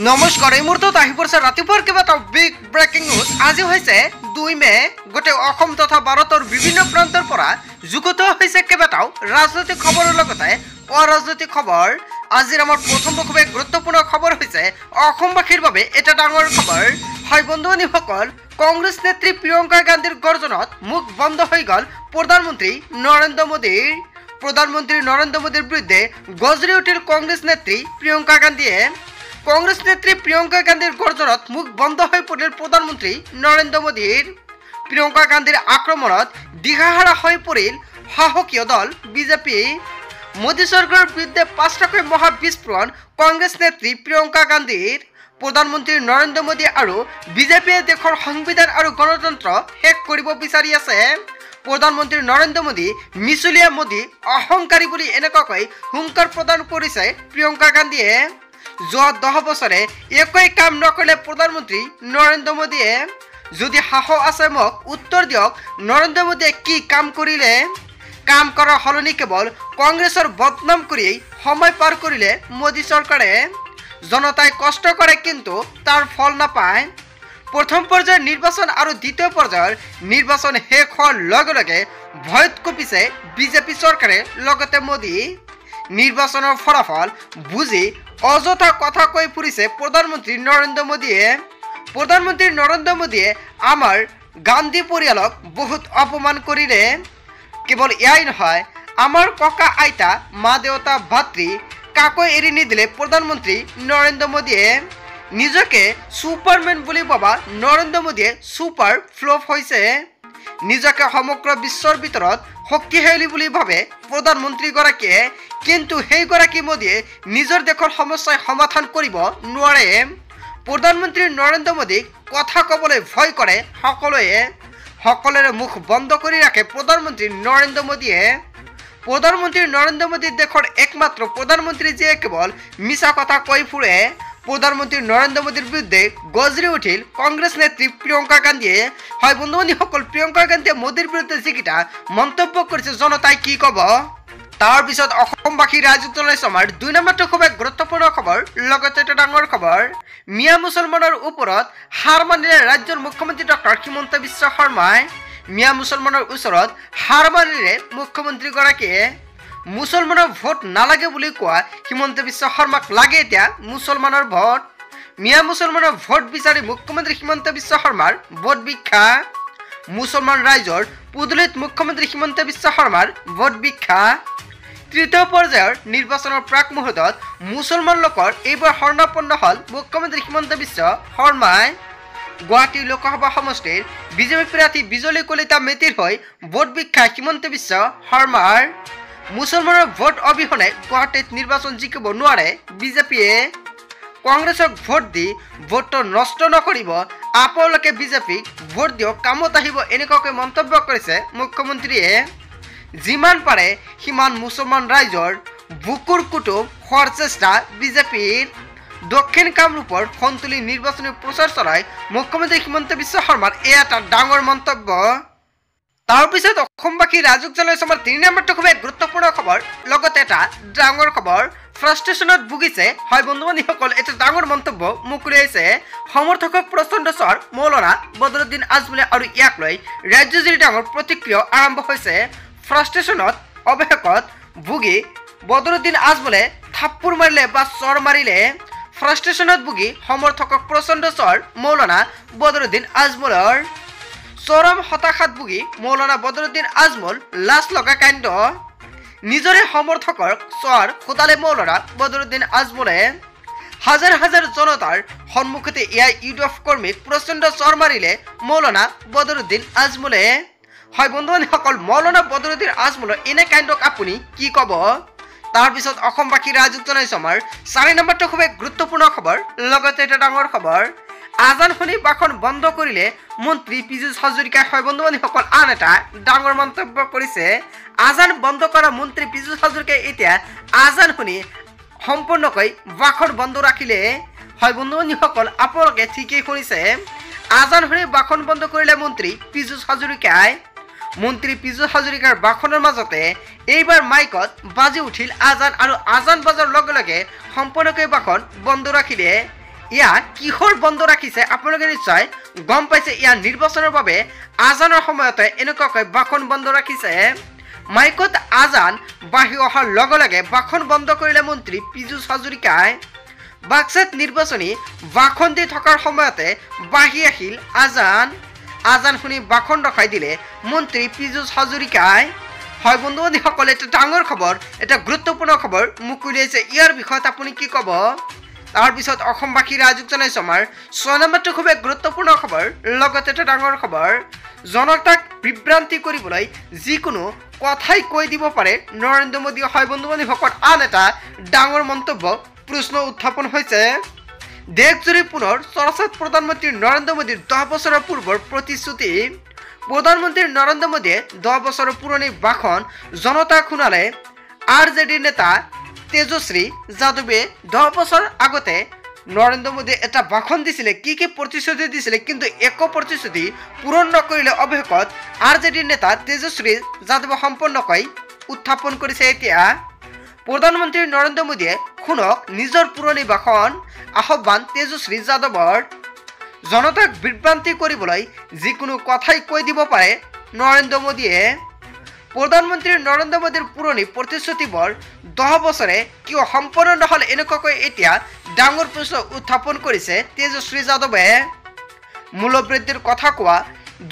নমস্কাৰ এই মুহূৰ্তত আহি পৰিছে ৰাতিপুৱাৰ কেইবাটাও বিগ ব্ৰেকিং নিউজ। আজি হৈছে 2 মে। গোটেই অসম তথা ভাৰতৰ বিভিন্ন প্ৰান্তৰ পৰা যুগুত হৈছে কেইবাটাও ৰাজনৈতিক খবৰৰ লগতে অৰাজনৈতিক খবৰ। আজিৰ আমাৰ প্ৰথম খুবেই গুৰুত্বপূৰ্ণ খবৰ হৈছে অসমবাসীৰ বাবে এটা ডাঙৰ খবৰ। হয় বন্ধু-বান্ধৱীসকল, কংগ্ৰেছ নেত্ৰী প্ৰিয়ংকা গান্ধীৰ গৰ্জনত মুখ বন্ধ হৈ গ'ল প্ৰধানমন্ত্ৰী নৰেন্দ্ৰ মোদীৰ। প্ৰধানমন্ত্ৰী নৰেন্দ্ৰ মোদীৰ বিৰুদ্ধে গজৰি উঠিল কংগ্ৰেছ নেত্ৰী প্ৰিয়ংকা গান্ধীয়ে। কংগ্ৰেছ নেত্ৰী প্ৰিয়ংকা গান্ধীৰ গৰ্জনত মুখ বন্ধ হৈ পৰিল প্ৰধানমন্ত্ৰী নৰেন্দ্ৰ মোদীৰ। প্ৰিয়ংকা গান্ধীৰ আক্ৰমণত দিশাহাৰা হৈ পৰিল সাহসীয় দল বিজেপি। মোদী চৰকাৰৰ বিৰুদ্ধে 5টাকৈ মহা বিস্ফোৰণ কংগ্ৰেছ নেত্ৰী প্ৰিয়ংকা গান্ধীৰ। প্ৰধানমন্ত্ৰী নৰেন্দ্ৰ মোদী আৰু বিজেপিয়ে দেশৰ সংবিধান আৰু গণতন্ত্ৰ শেষ কৰিব বিচাৰি আছে। প্ৰধানমন্ত্ৰী নৰেন্দ্ৰ মোদী মিছলীয়া মোদী অহংকাৰী বুলি এনেকুৱাকৈ হুংকাৰ প্ৰদান কৰিছে প্ৰিয়ংকা গান্ধীয়ে। যোৱা 10 বছৰে একোই কাম নকৰিলে প্ৰধানমন্ত্ৰী নৰেন্দ্ৰ মোদীয়ে। যদি সাহস আছে মোক উত্তৰ দিয়ক, নৰেন্দ্ৰ মোদীয়ে কি কাম কৰিলে? কাম কৰাৰ সলনি কেৱল কংগ্ৰেছৰ বদনাম কৰিয়েই সময় পাৰ কৰিলে মোদী চৰকাৰে। জনতাই কষ্ট কৰে কিন্তু তাৰ ফল নাপায়। প্ৰথম পৰ্যায়ৰ নিৰ্বাচন আৰু দ্বিতীয় পৰ্যায়ৰ নিৰ্বাচন শেষ হোৱাৰ লগে লগে ভয়ত কঁপিছে বিজেপি চৰকাৰে লগতে মোদী। নিৰ্বাচনৰ ফলাফল বুজি অযথা কথা কৈ ফুৰিছে প্ৰধানমন্ত্ৰী নৰেন্দ্ৰ মোদীয়ে। প্ৰধানমন্ত্ৰী নৰেন্দ্ৰ মোদীয়ে আমাৰ গান্ধী পৰিয়ালক বহুত অপমান কৰিলে। কেৱল এয়াই নহয়, আমাৰ ককা আইতা মা দেউতা ভাতৃ কাকৈ এৰি নিদিলে প্ৰধানমন্ত্ৰী নৰেন্দ্ৰ মোদীয়ে। নিজকে ছুপাৰমেন বুলি ভাবা নৰেন্দ্ৰ মোদীয়ে ছুপাৰ ফ্লপ হৈছে। নিজকে সমগ্ৰ বিশ্বৰ ভিতৰত শক্তিশালী বুলি ভাবে প্ৰধানমন্ত্ৰীগৰাকীয়ে, কিন্তু সেইগৰাকী মোদীয়ে নিজৰ দেশৰ সমস্যাৰ সমাধান কৰিব নোৱাৰে। প্ৰধানমন্ত্ৰী নৰেন্দ্ৰ মোদীক কথা ক'বলৈ ভয় কৰে সকলোৰে মুখ বন্ধ কৰি ৰাখে প্ৰধানমন্ত্ৰী নৰেন্দ্ৰ মোদীয়ে। প্ৰধানমন্ত্ৰী নৰেন্দ্ৰ মোদী দেশৰ একমাত্ৰ প্ৰধানমন্ত্ৰী যিয়ে কেৱল মিছা কথা কৈ ফুৰে। প্ৰধানমন্ত্ৰী নৰেন্দ্ৰ মোদীৰ বিৰুদ্ধে গজৰি উঠিল কংগ্ৰেছ নেত্ৰী প্ৰিয়ংকা গান্ধীয়ে। হয় বন্ধু-বান্ধৱীসকল, প্ৰিয়ংকা গান্ধীয়ে মোদীৰ বিৰুদ্ধে যিকেইটা মন্তব্য কৰিছে জনতাই কি ক'ব? তাৰ পিছত অসমবাসী ৰাইজক জনাইছো আমাৰ 2 নম্বৰটো খুব গুৰুত্বপূৰ্ণ খবৰ, লগতে এটা ডাঙৰ খবৰ। মিয়া মুছলমানৰ ওপৰত হাৰ মানিলে ৰাজ্যৰ মুখ্যমন্ত্ৰী ডক্টৰ হিমন্ত বিশ্ব শৰ্মাই। মিয়া মুছলমানৰ ওচৰত হাৰ মানিলে মুখ্যমন্ত্ৰীগৰাকীয়ে। মুছলমানৰ ভোট নালাগে বুলি কোৱা হিমন্ত বিশ্ব শৰ্মাক লাগে এতিয়া মুছলমানৰ ভোট। মিয়া মুছলমানৰ ভোট বিচাৰি মুখ্যমন্ত্ৰী হিমন্ত বিশ্ব শৰ্মাৰ ভোট ভিক্ষা। মুছলমান ৰাইজৰ পদূলিত মুখ্যমন্ত্ৰী হিমন্ত বিশ্ব শৰ্মাৰ ভোট ভিক্ষা। তৃতীয় পৰ্যায়ৰ নিৰ্বাচনৰ প্ৰাক মুহূৰ্তত মুছলমান লোকৰ এইবাৰ শৰণাপন্ন হ'ল মুখ্যমন্ত্ৰী হিমন্ত বিশ্ব শৰ্মাই। গুৱাহাটী লোকসভা সমষ্টিৰ বিজেপি প্ৰাৰ্থী বিজলী কলিতা মেধিৰ হৈ ভোট ভিক্ষা হিমন্ত বিশ্ব শৰ্মাৰ। মুছলমানৰ ভোট অবিহনে গুৱাহাটীত নিৰ্বাচন জিকিব নোৱাৰে বিজেপিয়ে। কংগ্ৰেছক ভোট দি ভোটটো নষ্ট নকৰিব, আপোনালোকে বিজেপিক ভোট দিয়ক, কামত আহিব, এনেকুৱাকৈ মন্তব্য কৰিছে মুখ্যমন্ত্ৰীয়ে। যিমান পাৰে সিমান মুছলমান ৰাইজৰ বুকুৰ কুটুম হোৱাৰ চেষ্টা বিজেপিৰ। দক্ষিণ কামৰূপৰ সন্তুলি নিৰ্বাচনী প্ৰচাৰ চলাই মুখ্যমন্ত্ৰী হিমন্ত বিশ্ব শৰ্মাৰ এয়া এটা ডাঙৰ মন্তব্য। তাৰপিছত অসমবাসী ৰাইজক জনাইছো আমাৰ 3 নম্বৰটো খুব গুৰুত্বপূৰ্ণ খবৰ, লগতে এটা ডাঙৰ খবৰ। ফ্ৰাষ্ট্ৰেশ্যনত ভুগিছে হয় বন্ধু-বান্ধৱীসকল, এটা ডাঙৰ মন্তব্য মুখ উলিয়াইছে সমৰ্থকক প্ৰচণ্ড চৰ মৌলানা বদৰুদ্দিন আজমলে আৰু ইয়াক লৈ ৰাজ্যজুৰি ডাঙৰ প্ৰতিক্ৰিয়া আৰম্ভ হৈছে। ফ্ৰাষ্ট্ৰেশ্যনত অৱশেষত ভুগি বদৰুদ্দিন আজমলে থাপ্পৰ মাৰিলে বা চৰ মাৰিলে। ফ্ৰাষ্ট্ৰেশ্যনত ভুগি সমৰ্থকক প্ৰচণ্ড চৰ মৌলানা বদৰুদ্দিন আজমলৰ। চৰম হতাশাত ভুগি মৌলানা বদৰুদ্দিন আজমল লাজ লগা কাণ্ড। নিজৰে সমৰ্থকৰ চৰ খোদালে মৌলানা বদৰুদ্দিন আজমলে। হাজাৰ হাজাৰ জনতাৰ সন্মুখতে এয়া ইউডিএফ কৰ্মীক প্ৰচণ্ড চৰ মাৰিলে মৌলানা বদৰুদ্দিন আজমলে। হয় বন্ধু-বান্ধৱীসকল, মৌলানা বদৰুদ্দিন আজমলৰ এনে কাণ্ডক আপুনি কি ক'ব? তাৰপিছত অসমবাসী ৰাইজক জনাইছো আমাৰ 4 নম্বৰটো খুব গুৰুত্বপূৰ্ণ খবৰ, লগতে এটা ডাঙৰ খবৰ। আজান শুনি ভাষণ বন্ধ কৰিলে মন্ত্ৰী পীযুষ হাজৰিকাই। হয় বন্ধু-বান্ধৱীসকল, আন এটা ডাঙৰ মন্তব্য কৰিছে। আজান বন্ধ কৰা মন্ত্ৰী পীযুষ হাজৰিকাই এতিয়া আজান শুনি সম্পূৰ্ণকৈ ভাষণ বন্ধ ৰাখিলে। হয় বন্ধু-বান্ধৱীসকল, আপোনালোকে ঠিকেই শুনিছে, আজান শুনি ভাষণ বন্ধ কৰিলে মন্ত্ৰী পীযুষ হাজৰিকাই। মন্ত্ৰী পীযুষ হাজৰিকাৰ ভাষণৰ মাজতে এইবাৰ মাইকত বাজি উঠিল আজান আৰু আজান বাজাৰ লগে লগে সম্পূৰ্ণকৈ ভাষণ বন্ধ ৰাখিলে। ইয়া কিহৰ বন্ধ ৰাখিছে আপোনালোকে নিশ্চয় গম পাইছে। ইয়াৰ নিৰ্বাচনৰ বাবে আজানৰ সময়তে এনেকুৱাকৈ ভাষণ বন্ধ ৰাখিছে। মাইকত আজান বাঢ়ি অহাৰ লগে লগে ভাষণ বন্ধ কৰিলে মন্ত্ৰী পীযুষ হাজৰিকাই। বাক্সাত নিৰ্বাচনী ভাষণ দি থকাৰ সময়তে বাঢ়ি আহিল আজান শুনি ভাষণ ৰখাই দিলে মন্ত্ৰী পীযুষ হাজৰিকাই। হয় বন্ধু বান্ধৱীসকল, এটা ডাঙৰ খবৰ, এটা গুৰুত্বপূৰ্ণ খবৰ মোক উলিয়াইছে। ইয়াৰ বিষয়ত আপুনি কি ক'ব? তাৰপিছত অসমবাসী ৰাইজক জনাইছো আমাৰ 6 নম্বৰটো খুবেই গুৰুত্বপূৰ্ণ খবৰ, লগতে এটা ডাঙৰ খবৰ। জনতাক বিভ্ৰান্তি কৰিবলৈ যিকোনো কথাই কৈ দিব পাৰে নৰেন্দ্ৰ মোদী। হয় বন্ধু বান্ধৱীসকল, আন এটা ডাঙৰ মন্তব্য প্ৰশ্ন উত্থাপন হৈছে। দেশজুৰি পুনৰ চৰ্চাত প্ৰধানমন্ত্ৰী নৰেন্দ্ৰ মোদীৰ 10 বছৰৰ পূৰ্বৰ প্ৰতিশ্ৰুতি। প্ৰধানমন্ত্ৰী নৰেন্দ্ৰ মোদীয়ে 10 বছৰৰ পুৰণি ভাষণ জনতাক শুনালে। RJD নেতা তেজস্বী যাদৱে 10 বছৰ আগতে নৰেন্দ্ৰ মোদীয়ে এটা ভাষণ দিছিলে, কি প্ৰতিশ্ৰুতি দিছিলে, কিন্তু একো প্ৰতিশ্ৰুতি পূৰণ নকৰিলে অৱশেষত RJD নেতা তেজস্বী যাদৱে সম্পূৰ্ণকৈ উত্থাপন কৰিছে। এতিয়া প্ৰধানমন্ত্ৰী নৰেন্দ্ৰ মোদীয়ে শুনক নিজৰ পুৰণি ভাষণ, আহ্বান তেজস্বী যাদৱৰ। জনতাক বিভ্ৰান্তি কৰিবলৈ যিকোনো কথাই কৈ দিব পাৰে নৰেন্দ্ৰ মোদীয়ে। প্ৰধানমন্ত্ৰী নৰেন্দ্ৰ মোদীৰ পুৰণি প্ৰতিশ্ৰুতিবোৰ 10 বছৰে কিয় সম্পূৰ্ণ নহ'ল, এনেকুৱাকৈ এতিয়া ডাঙৰ প্ৰশ্ন উত্থাপন কৰিছে তেজস্বী যাদৱে। মূল্যবৃদ্ধিৰ কথা কোৱা,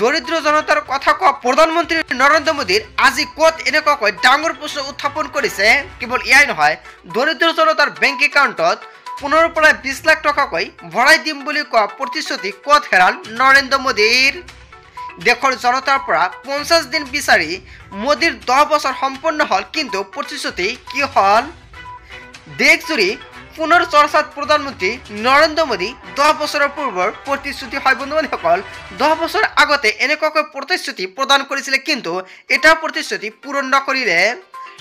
দৰিদ্ৰ জনতাৰ কথা কোৱা প্ৰধানমন্ত্ৰী নৰেন্দ্ৰ মোদীৰ আজি ক'ত এনেকুৱাকৈ ডাঙৰ প্ৰশ্ন উত্থাপন কৰিছে। কেৱল এয়াই নহয়, দৰিদ্ৰ জনতাৰ বেংক একাউণ্টত 15 পৰা 20 লাখ টকাকৈ ভৰাই দিম বুলি কোৱা প্ৰতিশ্ৰুতি ক'ত হেৰাল নৰেন্দ্ৰ মোদীৰ। দেশৰ জনতাৰ পৰা 50 দিন বিচাৰি মোদীৰ 10 বছৰ সম্পূৰ্ণ হ'ল, কিন্তু প্ৰতিশ্ৰুতি কি হ'ল? দেশজুৰি পুনৰ চৰ্চাত প্ৰধানমন্ত্ৰী নৰেন্দ্ৰ মোদী 10 বছৰৰ পূৰ্বৰ প্ৰতিশ্ৰুতি। হয় বন্ধু বান্ধৱীসকল, 10 বছৰ আগতে এনেকুৱাকৈ প্ৰতিশ্ৰুতি প্ৰদান কৰিছিলে, কিন্তু এটা প্ৰতিশ্ৰুতি পূৰণ নকৰিলে।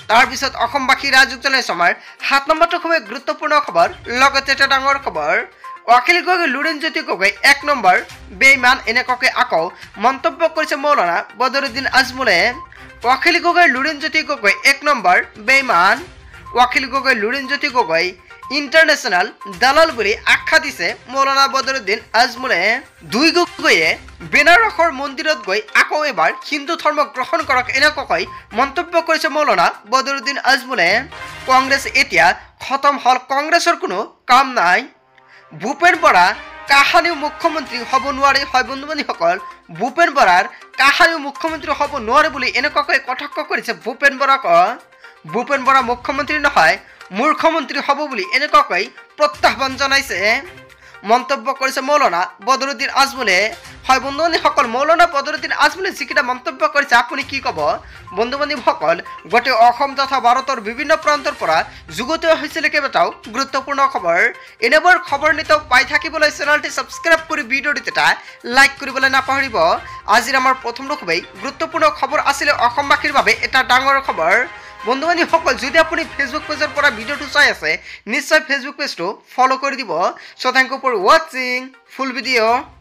তাৰপিছত অসমবাসী ৰাইজক জনাইছো আমাৰ 7 নম্বৰটো খুবেই গুৰুত্বপূৰ্ণ খবৰ, লগতে এটা ডাঙৰ খবৰ। অখিল গগৈ লুৰিণজ্যোতি গগৈ 1 নম্বৰ বেইমান, এনেকুৱাকৈ আকৌ মন্তব্য কৰিছে মৌলানা বদৰুদ্দিন আজমলে। অখিল গগৈ লুৰিণজ্যোতি গগৈ 1 নম্বৰ বেইমান। অখিল গগৈ লুৰিণজ্যোতি গগৈ ইণ্টাৰনেশ্যনেল দালাল বুলি আখ্যা দিছে মৌলানা বদৰুদ্দিন আজমলে। দুই গগৈয়ে বেনাৰসৰ মন্দিৰত গৈ আকৌ এবাৰ হিন্দু ধৰ্ম গ্ৰহণ কৰক, এনেকুৱাকৈ মন্তব্য কৰিছে মৌলানা বদৰুদ্দিন আজমলে। কংগ্ৰেছ এতিয়া খতম হ'ল, কংগ্ৰেছৰ কোনো কাম নাই। ভূপেন বৰা কাহানিও মুখ্যমন্ত্ৰী হ'ব নোৱাৰে। হয় বন্ধু বান্ধৱীসকল, ভূপেন বৰাৰ কাহানিও মুখ্যমন্ত্ৰী হ'ব নোৱাৰে বুলি এনেকুৱাকৈ কটাক্ষ কৰিছে ভূপেন বৰাক। ভূপেন বৰা মুখ্যমন্ত্ৰী নহয়, মূৰ্খমন্ত্ৰী হ'ব বুলি এনেকুৱাকৈ প্ৰত্যাহ্বান জনাইছে, মন্তব্য কৰিছে মৌলানা বদৰুদ্দিন আজমলে। হয় বন্ধু বান্ধৱীসকল, মৌলানা বদৰুদ্দিন আজমলে যিকেইটা মন্তব্য কৰিছে আপুনি কি ক'ব? বন্ধু বান্ধৱীসকল, গোটেই অসম তথা ভাৰতৰ বিভিন্ন প্ৰান্তৰ পৰা যুগুত হৈছিলে কেইবাটাও গুৰুত্বপূৰ্ণ খবৰ। এনেবোৰ খবৰ নিতৌ পাই থাকিবলৈ চেনেলটি ছাবস্ক্ৰাইব কৰি ভিডিঅ'টো এটা লাইক কৰিবলৈ নাপাহৰিব। আজিৰ আমাৰ প্ৰথমটো খুবেই গুৰুত্বপূৰ্ণ খবৰ আছিলে অসমবাসীৰ বাবে এটা ডাঙৰ খবৰ। বন্ধু বান্ধৱীসকল, যদি আপুনি ফেচবুক পেজৰ পৰা ভিডিঅ'টো চাই আছে, নিশ্চয় ফেচবুক পেজটো ফ'ল' কৰি দিব। চ' থেংক ইউ ফৰ ৱাচিং ফুল ভিডিঅ'।